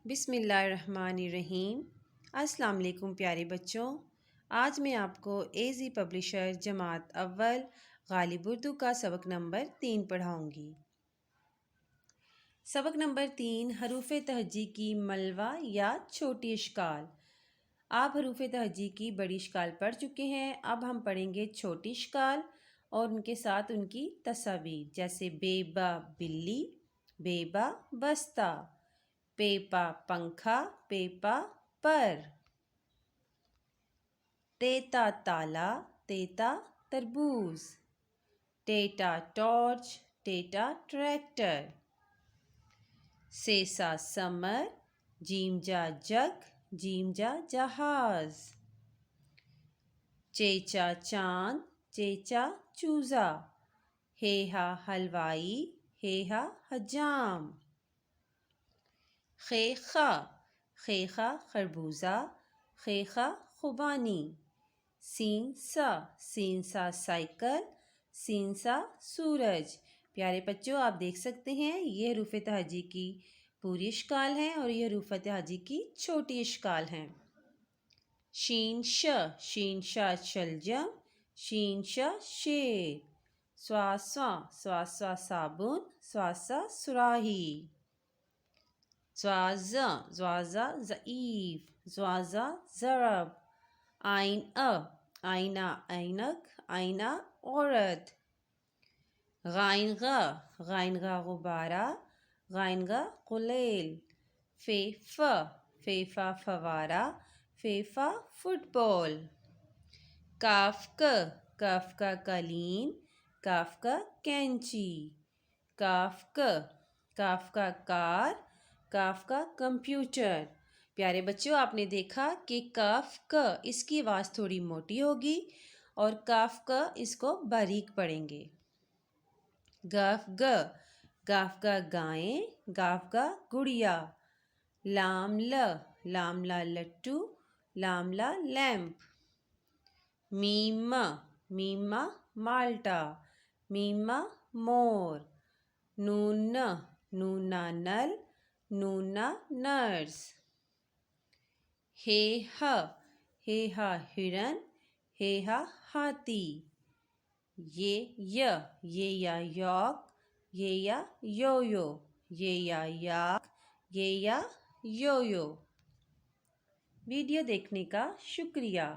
बिस्मिल्लाहिर्रहमानिर्रहीम। अस्सलाम वालेकुम प्यारे बच्चों। आज मैं आपको एजी पब्लिशर जमात अव्वल गालिब उर्दू का सबक नंबर 3 पढ़ाऊँगी। सबक नंबर 3 हरूफ तहजी की मलवा या छोटी इश्काल। आप हरूफ तहजी की बड़ी इश्काल पढ़ चुके हैं। अब हम पढ़ेंगे छोटी इश्काल और उनके साथ उनकी तस्वीर, जैसे बेबा बिल्ली, बेबा बस्ता, पेपा पंखा, पेपा पर, तेता ताला, तेता तरबूज, टेटा टॉर्च, टेटा ट्रैक्टर, सेसा समर, जीमजा जग, जीमजा जहाज, चेचा चांद, चेचा चूजा, हेहा हलवाई, हेहा हजाम, खेखा, खेखा खरबूजा, खेखा खुबानी, सीनसा, सीनसा साइकिल, सीनसा सूरज। प्यारे बच्चों, आप देख सकते हैं ये हरूफ तहजी की पूरी इश्काल हैं और ये हरूफ तहजी की छोटी इश्काल हैं। शीन श शलजम, शीन श शेर, स्वासा स्वासा साबुन, स्वासा सुराही, ज़्वाज़ा ज़्वाज़ा ज़ईफ़, ज़्वाज़ा ज़रब, आइन आइना ऐनक, आइना औरत, गाइनगा गुब्बारा, गाइनगा गुलेल, फेफा फवारा, फेफा फुटबॉल, काफ का कालीन, काफ का कैंची, काफ का कार, काफ का कंप्यूटर। प्यारे बच्चों, आपने देखा कि काफ क इसकी आवाज़ थोड़ी मोटी होगी और काफ क इसको बारीक पढ़ेंगे। गाफ का गायें, गाफ का गुड़िया, लामला लट्टू, लामला लैंप, मीमा माल्टा, मीमा मोर, नूना नल, नूना नर्स, हेहा हिरन, हेहा हाथी, ये या यॉक, ये या योयो, ये या याक, ये या योयो। वीडियो देखने का शुक्रिया।